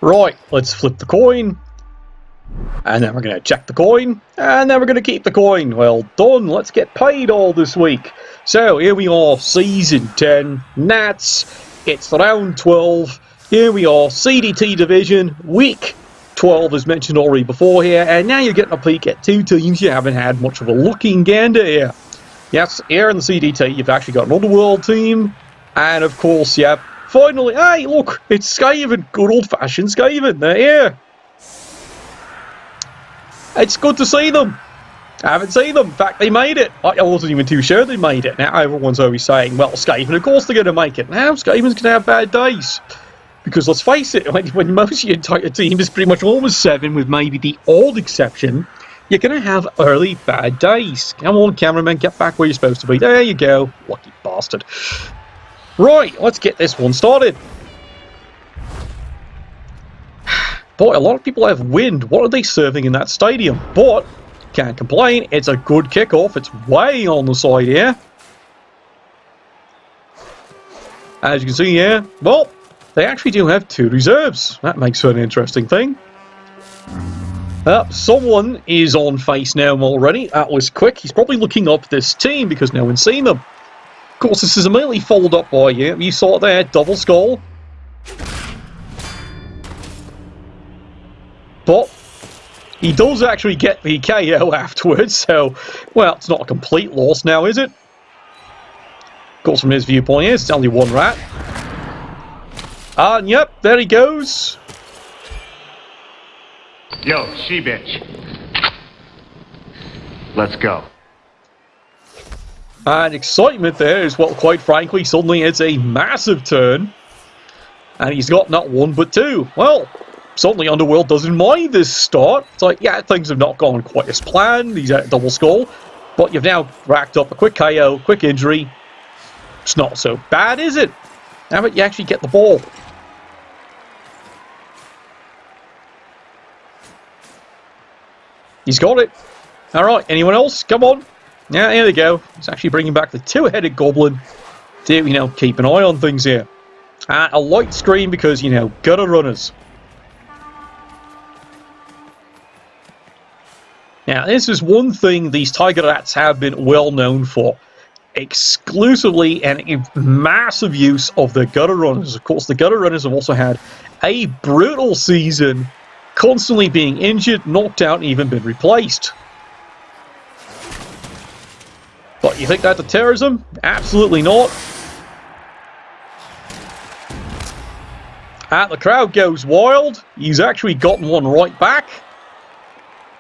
Right, let's flip the coin. And then we're going to check the coin. And then we're going to keep the coin. Well done, let's get paid all this week. So here we are, Season 10, NATTS. It's round 12. Here we are, CDT Division, Week 12 as mentioned already before here. And now you're getting a peek at two teams you haven't had much of a looking gander here. Yes, here in the CDT you've actually got an Underworld team. And of course, yeah, finally, hey, look, it's Skaven, good old-fashioned Skaven, they're here. It's good to see them. I haven't seen them. In fact, they made it. I wasn't even too sure they made it. Now, everyone's always saying, well, Skaven, of course they're going to make it. Now, Skaven's going to have bad days. Because let's face it, when most of your entire team is pretty much almost 7, with maybe the odd exception, you're going to have early bad days. Come on, cameraman, get back where you're supposed to be. There you go. Lucky bastard. Right, let's get this one started. Boy, a lot of people have wind. What are they serving in that stadium? But, can't complain. It's a good kickoff. It's way on the side here. As you can see here, well, they actually do have 2 reserves. That makes it an interesting thing. Someone is on face now already. That was quick. He's probably looking up this team because no one's seen them. Of course, this is immediately followed up by you. You saw it there, double skull. But he does actually get the KO afterwards, so, well, it's not a complete loss now, is it? Of course, from his viewpoint, it's only one rat. And yep, there he goes. Yo, she-bitch. Let's go. And excitement there is what, quite frankly, suddenly it's a massive turn. And he's got not 1 but 2. Well, suddenly Underworld doesn't mind this start. It's like, yeah, things have not gone quite as planned. He's at double skull. But you've now racked up a quick KO, quick injury. It's not so bad, is it? How about you actually get the ball? He's got it. Alright, anyone else? Come on. Yeah, here they go. It's actually bringing back the 2-headed goblin to, you know, keep an eye on things here. A light screen because, you know, gutter runners. Now, this is one thing these Tiger Rats have been well known for. Exclusively and a massive use of the gutter runners. Of course, the gutter runners have also had a brutal season, constantly being injured, knocked out, and even been replaced. But you think that deters him? Absolutely not. And the crowd goes wild. He's actually gotten one right back.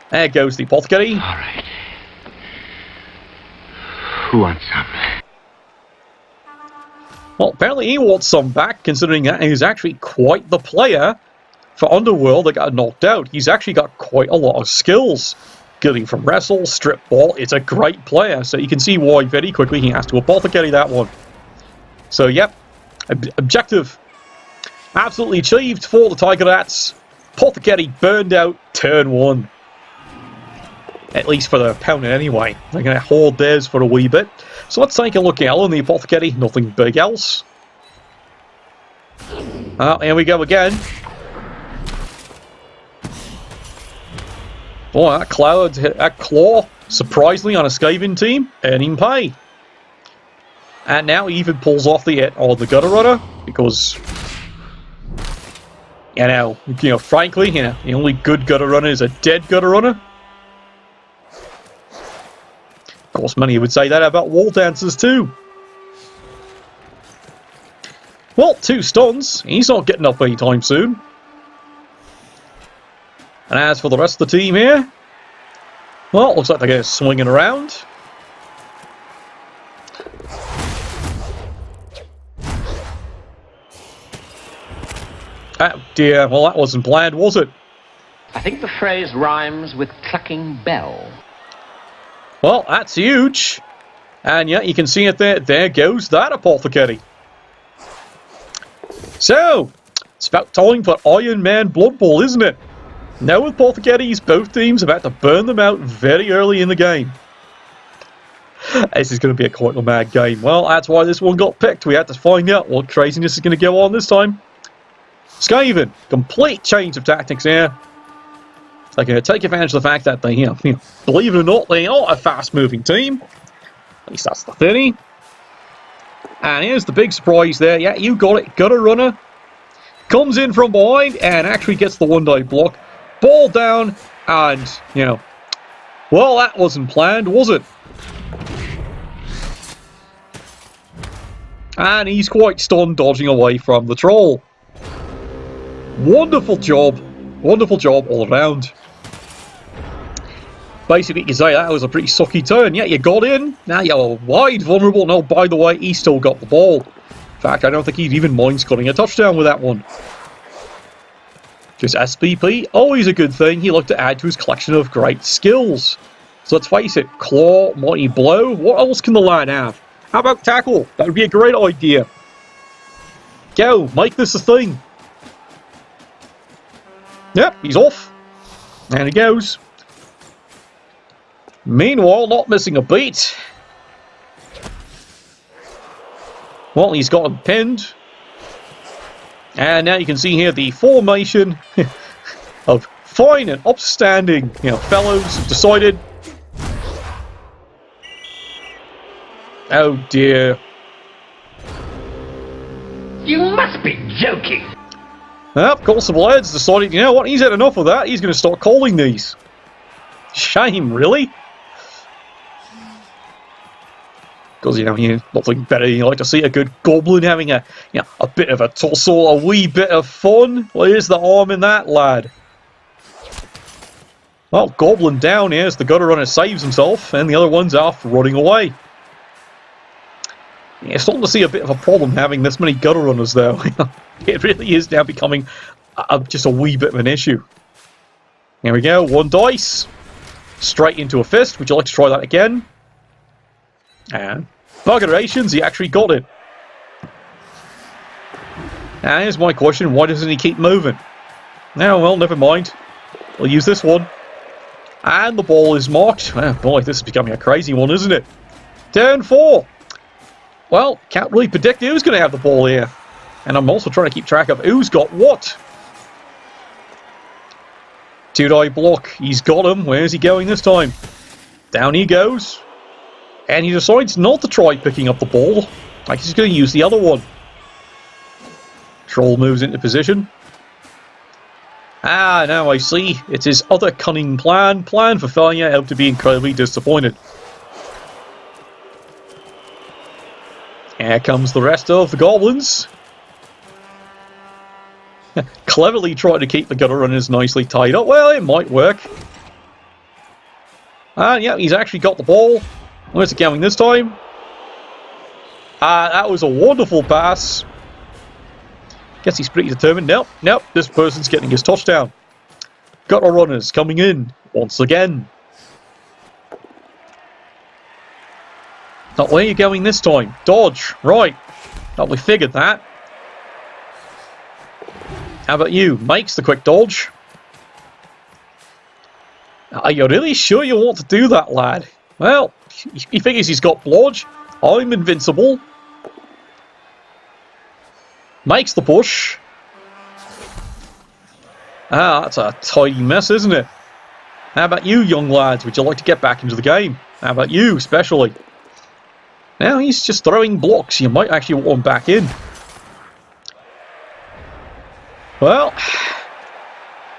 There goes the apothecary. All right. Who wants some? Well, apparently he wants some back, considering that he's actually quite the player for Underworld that got knocked out. He's actually got quite a lot of skills. Getting from wrestle, strip ball, it's a great player. So you can see why very quickly he has to apothecary that one. So, yep, objective absolutely achieved for the Tiger Rats. Apothecary burned out turn 1. At least for the opponent anyway. They're going to hold theirs for a wee bit. So let's take a look at Alan, the apothecary. Nothing big else. Here we go again. Oh, that claw, surprisingly, on a Skaven team, earning pay. And now he even pulls off the gutter runner, because frankly, the only good gutter runner is a dead gutter runner. Of course, many would say that about wall dancers too. Well, 2 stuns. He's not getting up anytime soon. And as for the rest of the team here, well, it looks like they're going to swinging around. Oh dear, well that wasn't planned, was it? I think the phrase rhymes with clucking bell. Well, that's huge. And yeah, you can see it there. There goes that apothecary. So, it's about time for Iron Man Blood Bowl, isn't it? Now with apothecaries, both teams are about to burn them out very early in the game. This is going to be quite a mad game. Well, that's why this one got picked. We had to find out what craziness is going to go on this time. Skaven, complete change of tactics here. They're going to take advantage of the fact that they, believe it or not, they are a fast-moving team. At least that's the theory. And here's the big surprise there. Yeah, you got it. Gutter runner comes in from behind and actually gets the one-die block. Ball down, and, well, that wasn't planned, was it? And he's quite stunned, dodging away from the troll. Wonderful job all around. Basically, you can say that was a pretty sucky turn. Yeah, you got in, now you're wide vulnerable. No, by the way, he still got the ball. In fact, I don't think he'd even mind scoring a touchdown with that one. Just SPP, always a good thing. He looked to add to his collection of great skills. So let's face it, Claw, Mighty Blow, what else can the lad have? How about Tackle? That would be a great idea. Go, make this a thing. Yep, he's off. And he goes. Meanwhile, not missing a beat. Well, he's got him pinned. And now you can see here the formation of fine and upstanding, fellows have decided. Oh dear. You must be joking. Well, of course, the lads decided, you know what, he's had enough of that. He's going to start calling these. Shame, really. Because, nothing better. You like to see a good goblin having a bit of a tussle, a wee bit of fun. Where's the harm in that, lad? Well, goblin down here as the gutter runner saves himself, and the other one's off running away. Yeah, starting to see a bit of a problem having this many gutter runners, though. It really is now becoming just a wee bit of an issue. Here we go, 1 dice. Straight into a fist. Would you like to try that again? And buggerations, he actually got it. Now here's my question, why doesn't he keep moving? Now, well, never mind. We'll use this one. And the ball is marked. Oh boy, this is becoming a crazy one, isn't it? Turn 4. Well, can't really predict who's going to have the ball here. And I'm also trying to keep track of who's got what. 2-die block. He's got him. Where's he going this time? Down he goes. And he decides not to try picking up the ball. Like he's going to use the other one. Troll moves into position. Ah, now I see. It's his other cunning plan. Plan for failure. Hope to be incredibly disappointed. Here comes the rest of the goblins. Cleverly trying to keep the gutter runners nicely tied up. Well, it might work. And yeah, he's actually got the ball. Where's it going this time? That was a wonderful pass. Guess he's pretty determined. Nope, this person's getting his touchdown. Gutter runners coming in once again. Now, where are you going this time? Dodge, right. Well, we figured that. How about you? Makes the quick dodge. Are you really sure you want to do that, lad? Well, he figures he's got blodge. I'm invincible. Makes the push. Ah, that's a tidy mess, isn't it? How about you, young lads? Would you like to get back into the game? How about you, especially? Now he's just throwing blocks. You might actually want him back in. Well,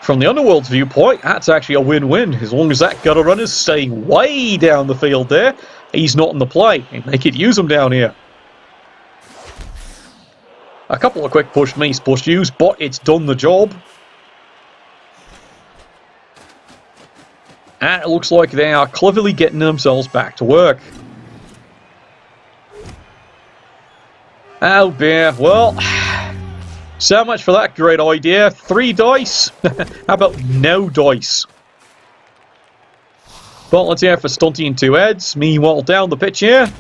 from the Underworld's viewpoint, that's actually a win-win. As long as that gutter runner's staying way down the field there, he's not in the play, and they could use him down here. A couple of quick push me's push use, but it's done the job. And it looks like they are cleverly getting themselves back to work. Oh dear, well, so much for that great idea. 3 dice? How about no dice? Well, let's hear for Stunty and 2 heads. Meanwhile, down the pitch here.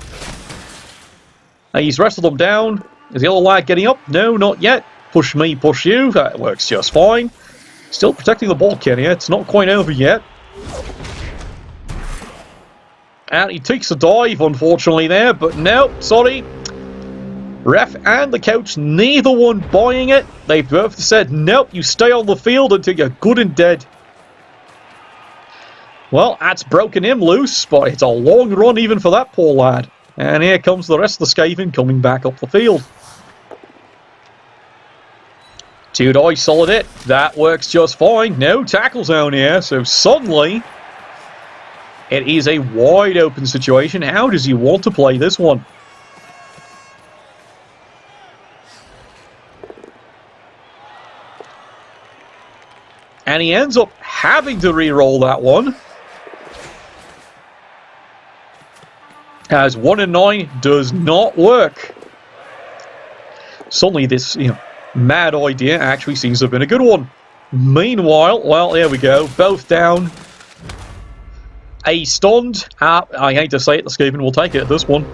He's wrestled them down. Is the other lad getting up? No, not yet. Push me, push you. That works just fine. Still protecting the ball, Kenny. It's not quite over yet. And he takes a dive, unfortunately, there. But no, sorry. Ref and the coach, neither one buying it. They both said, nope, you stay on the field until you're good and dead. Well, that's broken him loose, but it's a long run even for that poor lad. And here comes the rest of the Skaven coming back up the field. 2 dice, solid hit. That works just fine. No tackle zone here, so suddenly it is a wide open situation. How does he want to play this one? And he ends up having to re-roll that one. As 1 and 9 does not work. Suddenly this, mad idea actually seems to have been a good one. Meanwhile, well, there we go. Both down. A stunned. I hate to say it, the Skaven will take it at this one.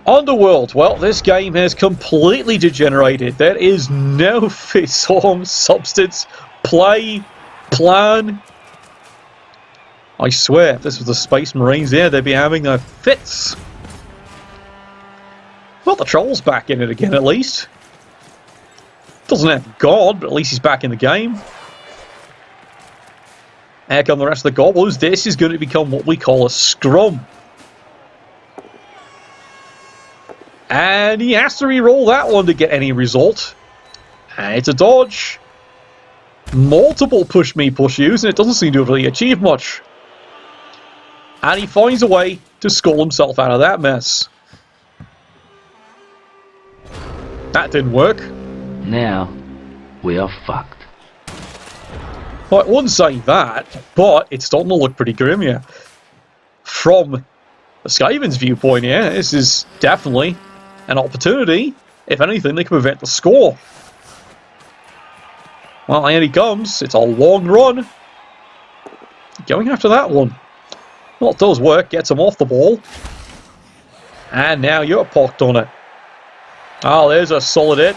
Underworld, well, this game has completely degenerated. There is no form, substance, play, plan. I swear, if this was the Space Marines here, they'd be having their fits. Well, the Troll's back in it again, at least. Doesn't have God, but at least he's back in the game. Here come the rest of the Gobblers. This is going to become what we call a scrum. And he has to re-roll that one to get any result. And it's a dodge. Multiple push me, push use, and it doesn't seem to have really achieved much. And he finds a way to skull himself out of that mess. That didn't work. Now, we are fucked. Well, I wouldn't say that, but it's starting to look pretty grim here. From the Skaven's viewpoint here, this is definitely an opportunity. If anything, they can prevent the score. Well, here he comes. It's a long run. Going after that one. Well, it does work. Gets him off the ball. And now you're pocked on it. Oh, there's a solid hit.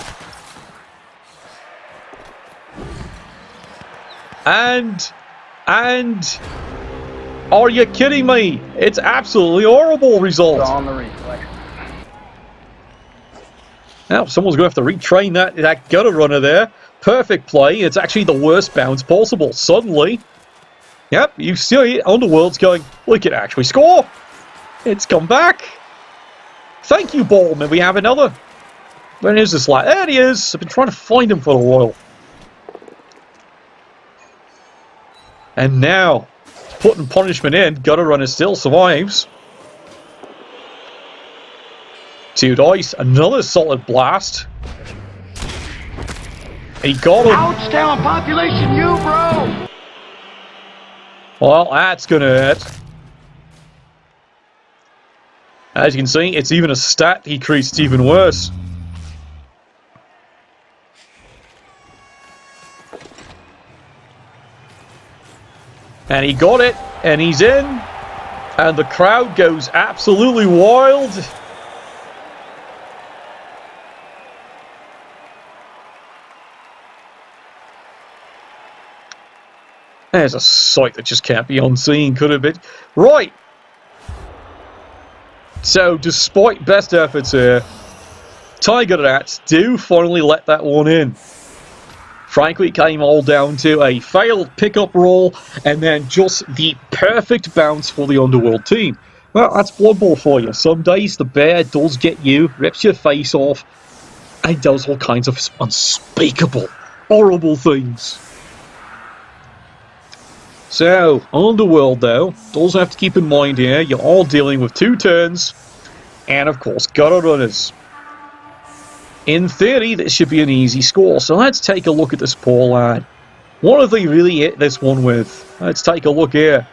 And are you kidding me? It's absolutely horrible result. On the reflex. Now someone's going to have to retrain that gutter runner there. Perfect play. It's actually the worst bounce possible. Suddenly, yep, you see Underworld's going, we can actually score. It's come back. Thank you, ball. May we have another? Where is this lad? There he is. I've been trying to find him for a while. And now, putting punishment in, gutter runner still survives. 2 dice, another solid blast. He got him. Ouch, down population, you bro! Well, that's gonna hurt. As you can see, it's even a stat decrease, it's even worse. And he got it, and he's in, and the crowd goes absolutely wild. There's a sight that just can't be unseen, could it be? Right. So, despite best efforts here, Tiger Rats do finally let that one in. Frankly, it came all down to a failed pickup roll and then just the perfect bounce for the Underworld team. Well, that's Blood Bowl for you. Some days the bear does get you, rips your face off, and does all kinds of unspeakable, horrible things. So, Underworld, though, does have to keep in mind here, you're all dealing with 2 turns, and of course, gutter runners. In theory, this should be an easy score, so let's take a look at this poor lad. What have they really hit this one with? Let's take a look here.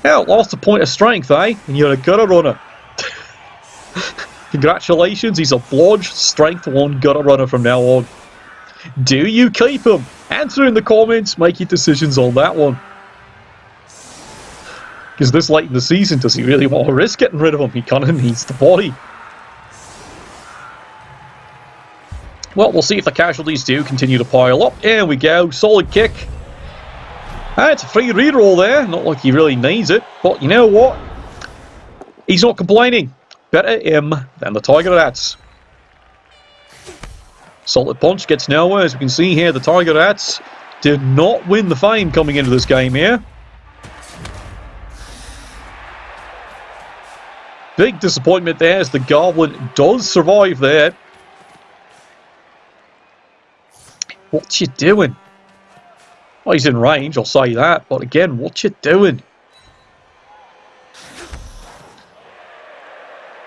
Hell, lost a point of strength, eh? And you're a gutter runner. Congratulations, he's a blodge, strength 1 gutter runner from now on. Do you keep him? Answer in the comments, make your decisions on that one. Because this late in the season, does he really want to risk getting rid of him? He kind of needs the body. Well, we'll see if the casualties do continue to pile up. Here we go, solid kick. It's a free reroll there, not like he really needs it. But you know what? He's not complaining. Better him than the Tiger Rats. Solid punch gets nowhere. As we can see here, the Tiger Rats did not win the fame coming into this game here. Big disappointment there as the Goblin does survive there. What you doing? Well, he's in range, I'll say that. But again, what you doing?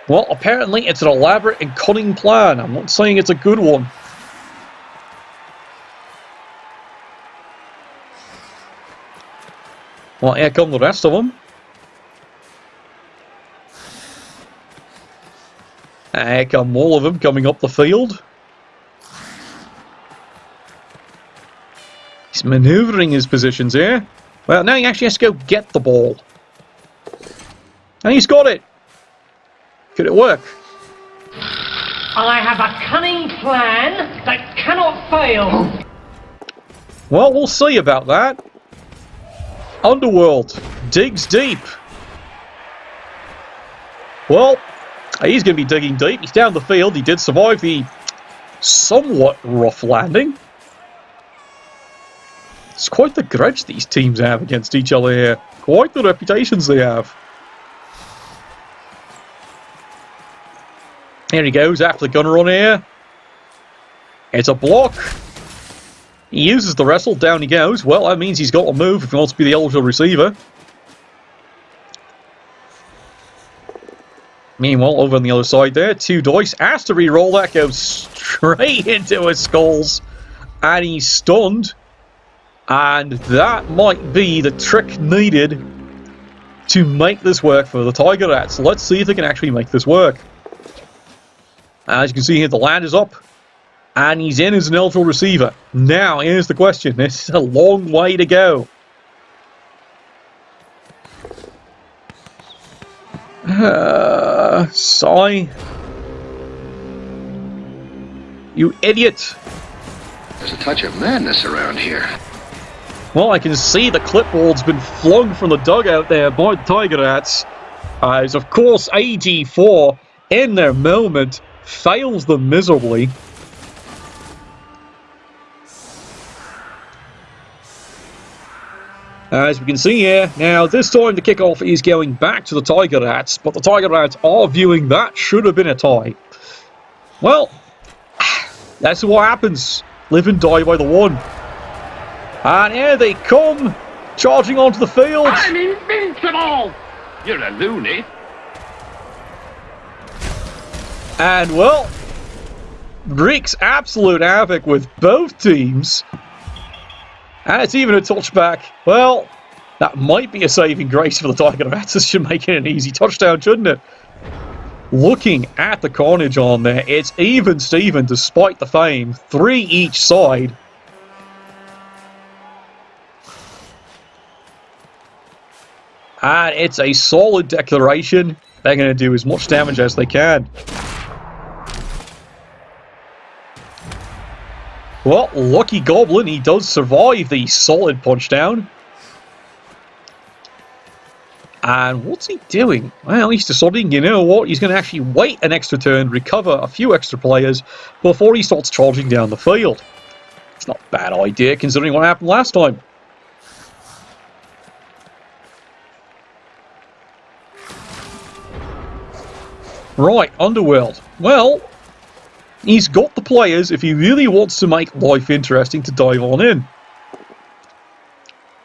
Well, apparently it's an elaborate and cunning plan. I'm not saying it's a good one. Well, here come the rest of them. Here come all of them coming up the field. He's manoeuvring his positions here. Well, now he actually has to go get the ball. And he's got it. Could it work? I have a cunning plan that cannot fail. Well, we'll see about that. Underworld digs deep. Well, he's going to be digging deep. He's down the field. He did survive the somewhat rough landing. It's quite the grudge these teams have against each other here. Quite the reputations they have. Here he goes after the gunner run here. It's a block. He uses the wrestle. Down he goes. Well, that means he's got to move if he wants to be the eligible receiver. Meanwhile, over on the other side there, 2 dice. Has to re-roll. That goes straight into his skulls. And he's stunned. And that might be the trick needed to make this work for the Tiger Rats. Let's see if they can actually make this work. As you can see here, the land is up. And he's in as an eligible receiver. Now, here's the question. This is a long way to go. Sigh. You idiot. There's a touch of madness around here. Well, I can see the clipboard's been flung from the dugout there by the Tiger Rats. As, of course, AG4, in their moment, fails them miserably. As we can see here, now this time the kickoff is going back to the Tiger Rats, but the Tiger Rats are viewing that should have been a tie. Well, that's what happens. Live and die by the one. And here they come, charging onto the field. I'm invincible! You're a loony. And, well, wreaks absolute havoc with both teams. And it's even a touchback. Well, that might be a saving grace for the Tiger Rats. This should make it an easy touchdown, shouldn't it? Looking at the carnage on there, it's even Steven despite the fame. 3 each side. And it's a solid declaration. They're going to do as much damage as they can. Well, lucky Goblin, he does survive the solid punch down. And what's he doing? Well, he's deciding, you know what, he's going to actually wait an extra turn, recover a few extra players before he starts charging down the field. It's not a bad idea considering what happened last time. Right, Underworld. Well, he's got the players if he really wants to make life interesting to dive on in.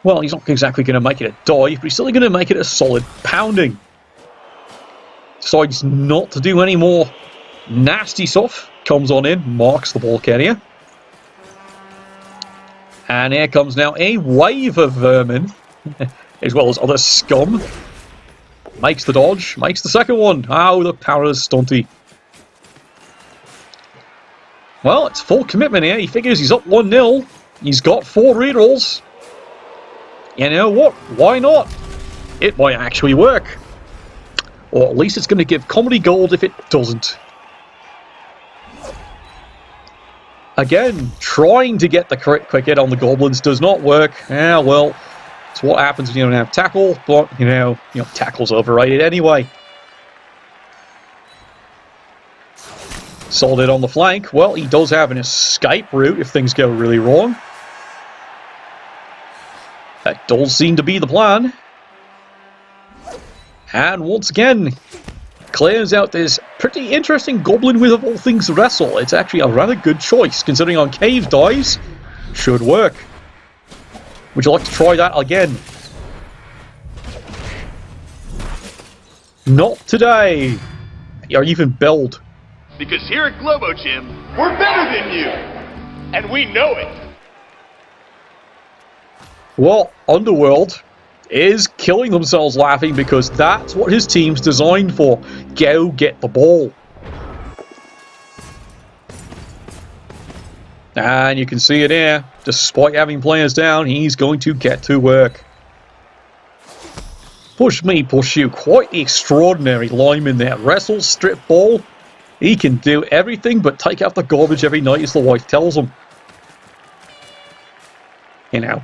Well, he's not exactly going to make it a dive, but he's still going to make it a solid pounding. Decides not to do any more nasty stuff. Comes on in, marks the ball carrier. And here comes now a wave of vermin, as well as other scum. Makes the dodge, makes the second one. Oh, the power is stunty. Well, it's full commitment here. He figures he's up 1-0. He's got 4 rerolls. You know what? Why not? It might actually work. Or at least it's going to give comedy gold if it doesn't. Again, trying to get the correct quick hit on the goblins does not work. Yeah, well, it's what happens when you don't have tackle, but, you know, tackle's overrated anyway. Solid on the flank. Well, he does have an escape route if things go really wrong. That does seem to be the plan. And once again, clears out this pretty interesting goblin with, of all things, wrestle. It's actually a rather good choice, considering on cave dives, should work. Would you like to try that again? Not today. Or even build. Because here at Globo Gym, we're better than you. And we know it. Well, Underworld is killing themselves laughing because that's what his team's designed for. Go get the ball. And you can see it here. Despite having players down, he's going to get to work. Push me, push you. Quite the extraordinary lineman there. Wrestle, strip ball. He can do everything but take out the garbage every night, as the wife tells him. You know,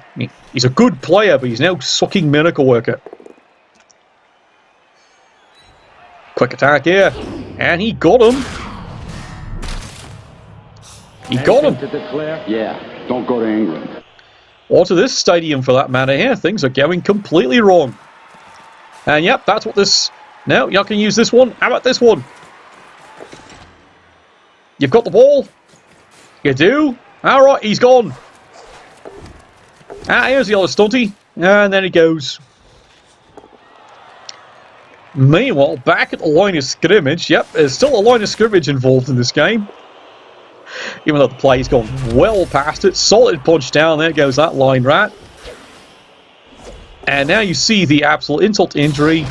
he's a good player, but he's now sucking miracle worker. Quick attack here. And he got him. He got him. Yeah, don't go to England. Or to this stadium, for that matter here. Things are going completely wrong. And yep, that's what this... No, you can use this one. How about this one? You've got the ball. You do. Alright, he's gone. Ah, here's the other stunty. And then he goes. Meanwhile, back at the line of scrimmage. Yep, there's still a line of scrimmage involved in this game. Even though the play's gone well past it. Solid punch down. There goes that line rat. And now you see the absolute insult to injury.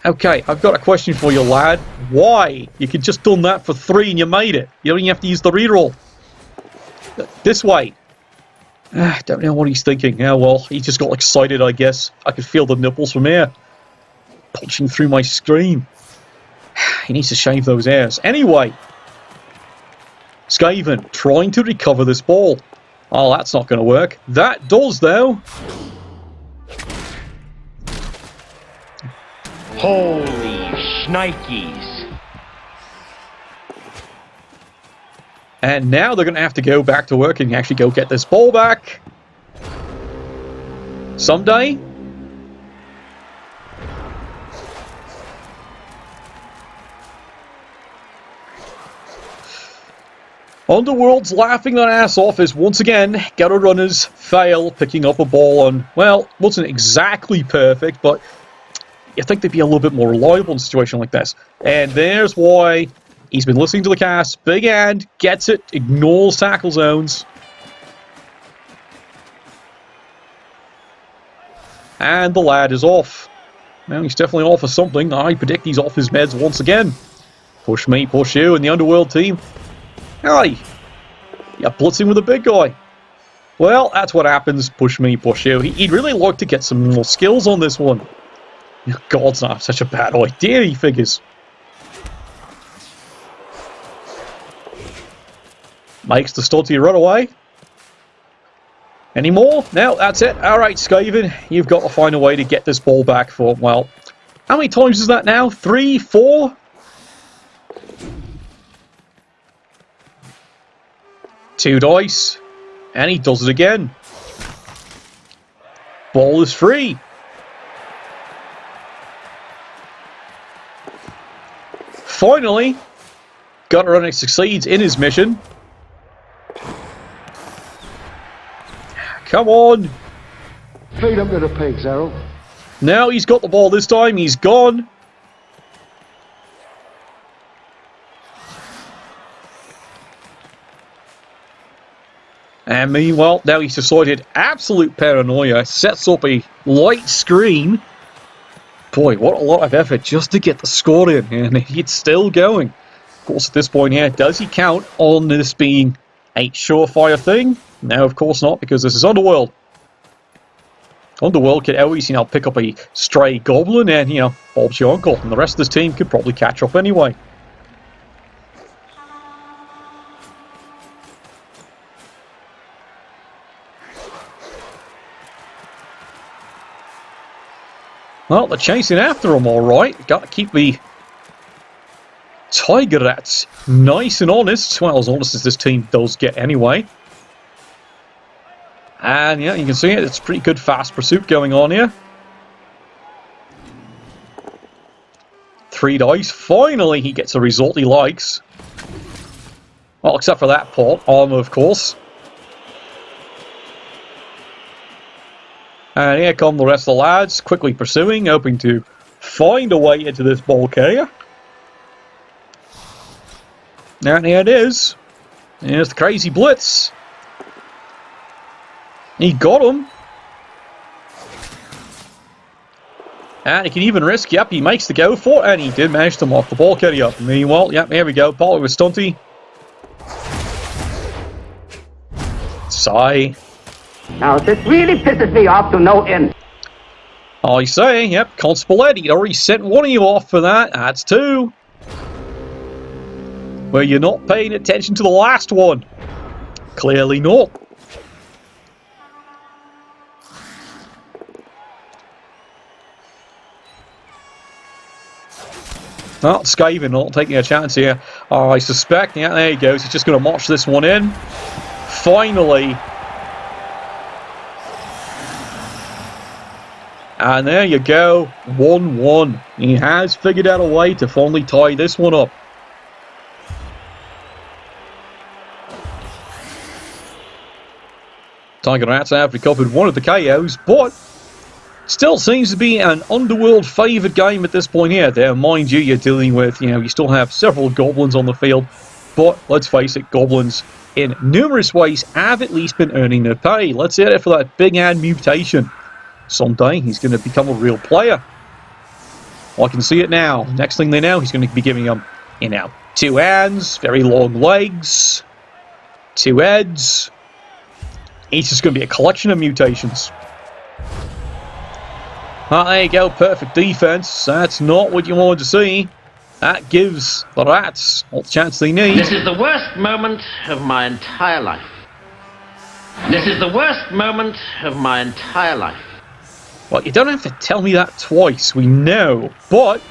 Okay, I've got a question for you, lad. Why? You could just done that for 3 and you made it. You don't even have to use the reroll. This way. Don't know what he's thinking. Yeah, well, he just got excited, I guess. I could feel the nipples from here. Punching through my screen. He needs to shave those hairs. Anyway. Skaven trying to recover this ball. Oh, that's not going to work. That does, though. Holy shnikes. And now they're going to have to go back to work and actually go get this ball back. Someday. Underworld's laughing their ass off as once again, gutter runners fail picking up a ball on, well, wasn't exactly perfect, but you think they'd be a little bit more reliable in a situation like this. And there's why he's been listening to the cast. Big hand, gets it, ignores tackle zones. And the lad is off. Well, he's definitely off for something. I predict he's off his meds once again. Push me, push you, and the Underworld team. Hey! You're blitzing with a big guy. Well, that's what happens. Push me, push you. He'd really like to get some more skills on this one. God's not such a bad idea, he figures. Makes the stunty run away. Any more? No, that's it. Alright, Skaven, you've got to find a way to get this ball back for, well, how many times is that now? 3, 4? Two dice. And he does it again. Ball is free. Finally, Gunner succeeds in his mission. Come on. Feed them to the pigs, Harold. Now he's got the ball this time. He's gone. And meanwhile, now he's decided absolute paranoia. Sets up a light screen. Boy, what a lot of effort just to get the score in. And it's still going. Of course, at this point here, does he count on this being a surefire thing? No, of course not, because this is Underworld. Underworld could always, pick up a stray goblin and, Bob's your uncle. And the rest of this team could probably catch up anyway. Well, they're chasing after him, alright. Got to keep the Tiger Rats nice and honest. Well, as honest as this team does get anyway. And yeah, you can see it. It's pretty good fast pursuit going on here. 3 dice. Finally, he gets a result he likes. Well, except for that part. Armor, of course. And here come the rest of the lads, quickly pursuing, hoping to find a way into this bulk area. And here it is. Here's the crazy blitz. He got him. And he can even risk, yep, he makes the go for it, and he did manage to mark the bulk area. Meanwhile, yep, here we go, Polly with Stunty. Sigh. Now, this really pisses me off to no end. I say, yep, Constable Ed, he'd already sent one of you off for that. That's 2. Well, you're not paying attention to the last one. Clearly not. Well, Skaven not taking a chance here. I suspect, yeah, there he goes. He's just going to march this one in. Finally. And there you go, 1-1. He has figured out a way to finally tie this one up. Tiger Rats have recovered one of the KOs, but still seems to be an Underworld favoured game at this point here. There, mind you, you're dealing with, you still have several goblins on the field, but let's face it, goblins in numerous ways have at least been earning their pay. Let's hit it for that big hand mutation. Someday he's going to become a real player. I can see it now. Next thing they know, he's going to be giving them, 2 hands, very long legs, 2 heads. It's just going to be a collection of mutations. Ah, there you go, perfect defense. That's not what you wanted to see. That gives the Rats all the chance they need. This is the worst moment of my entire life. This is the worst moment of my entire life. Well, you don't have to tell me that twice, we know. But,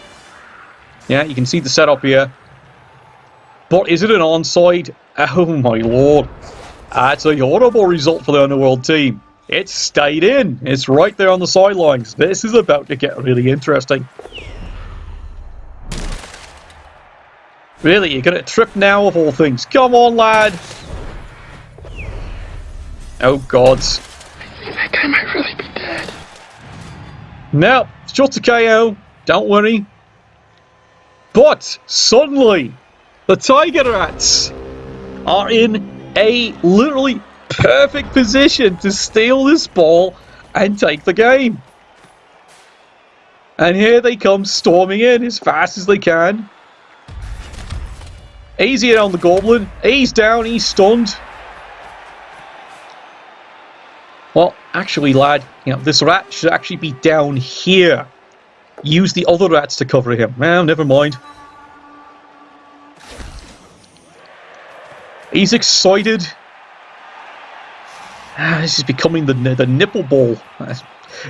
yeah, you can see the setup here. But is it an onside? Oh my lord. That's a horrible result for the Underworld team. It's stayed in. It's right there on the sidelines. This is about to get really interesting. Really, you're going to trip now of all things. Come on, lad. Oh, gods. That guy might really be dead. No, it's just a KO. Don't worry. But, suddenly, the Tiger Rats are in a literally perfect position to steal this ball and take the game. And here they come storming in as fast as they can. Easy on the Goblin. He's down, he's stunned. Well, actually, lad, this rat should actually be down here. Use the other rats to cover him. Well, never mind. He's excited. This is becoming the nipple ball.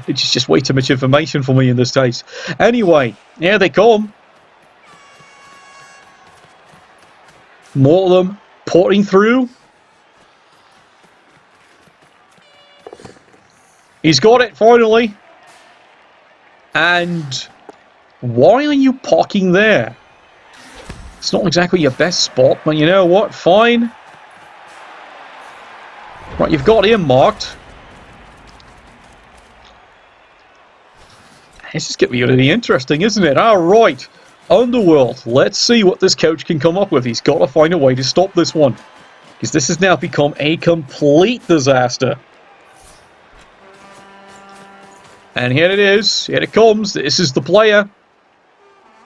It's just way too much information for me in this case. Anyway, here they come. More of them pouring through. He's got it finally. And Why are you parking there? It's not exactly your best spot, but you know what? Fine. Right, you've got him marked. This is getting really interesting, isn't it? Alright, Underworld. Let's see what this coach can come up with. He's got to find a way to stop this one. Because this has now become a complete disaster. And here it is. Here it comes. This is the player.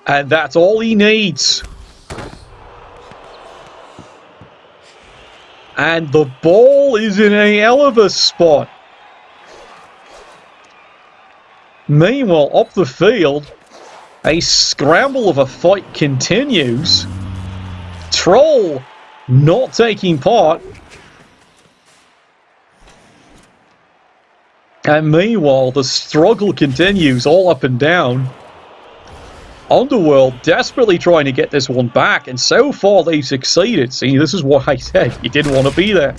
And that's all he needs. And the ball is in a hell of a spot. Meanwhile, up the field, a scramble of a fight continues. Troll not taking part. And meanwhile, the struggle continues all up and down. Underworld desperately trying to get this one back, and so far they've succeeded. See, this is what I said. You didn't want to be there.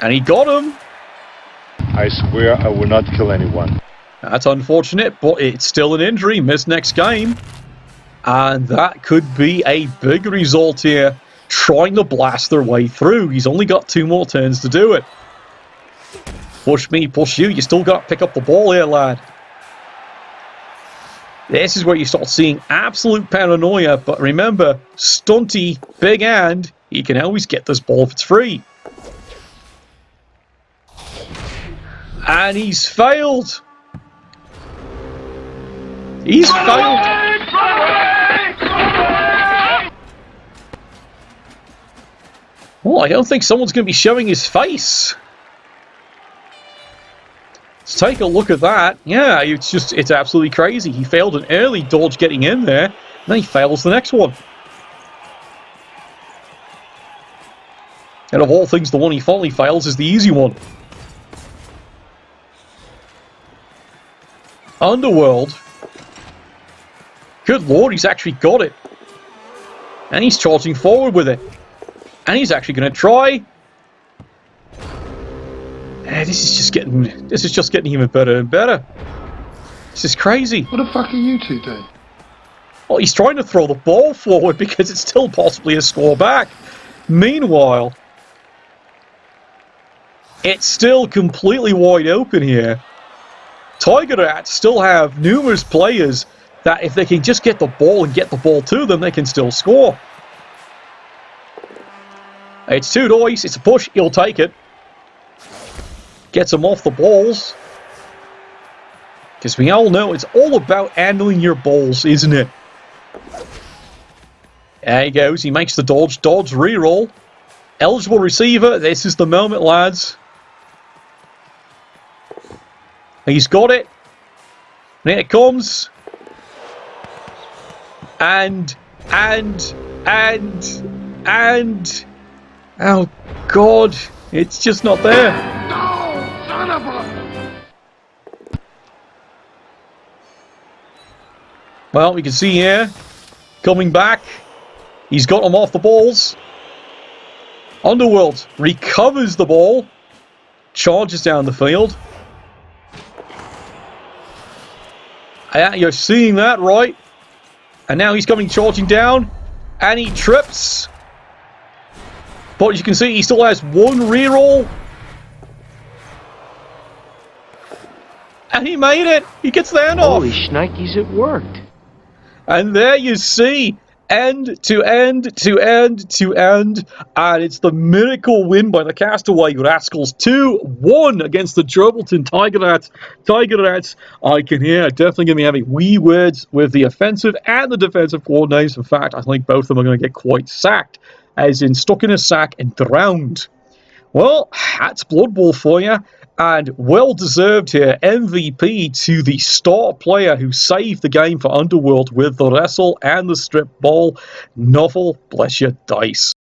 And he got him. I swear I will not kill anyone. That's unfortunate, but it's still an injury. Missed next game. And that could be a big result here. Trying to blast their way through. He's only got 2 more turns to do it. Push me, push you. You still got to pick up the ball here, lad. This is where you start seeing absolute paranoia. But remember, Stunty, big hand, he can always get this ball if it's free. And he's failed. He's failed. Well, I don't think someone's going to be showing his face. Let's take a look at that. Yeah, it's absolutely crazy. He failed an early dodge getting in there, and then he fails the next one. And of all things, the one he finally fails is the easy one. Underworld. Good lord, he's actually got it. And he's charging forward with it. And he's actually going to try. This is just getting even better and better. This is crazy. What the fuck are you two doing? Well, he's trying to throw the ball forward because it's still possibly a score back. Meanwhile, it's still completely wide open here. Tiger Rats still have numerous players that if they can just get the ball and get the ball to them, they can still score. It's 2 dice, it's a push, he'll take it. Gets him off the balls. Because we all know it's all about handling your balls, isn't it? There he goes, he makes the dodge reroll. Eligible receiver, this is the moment, lads. He's got it. And here it comes. And. Oh, God. It's just not there. No, son of a... Well, we can see here. Coming back. He's got him off the balls. Underworld recovers the ball. Charges down the field. You're seeing that, right? And now he's coming charging down. And he trips. But as you can see, he still has 1 reroll. And he made it. He gets the handoff. Holy shnikes, it worked. And there you see. End to end to end to end. And it's the miracle win by the Castaway Rascals. 2-1 against the Drobbleton Tiger Rats. Tiger Rats, I can hear, definitely going to be having wee words with the offensive and the defensive coordinators. In fact, I think both of them are going to get quite sacked. As in stuck in a sack and drowned. Well, that's Blood Bowl for you. And well-deserved here, MVP to the star player who saved the game for Underworld with the wrestle and the strip ball. Novel, bless your dice.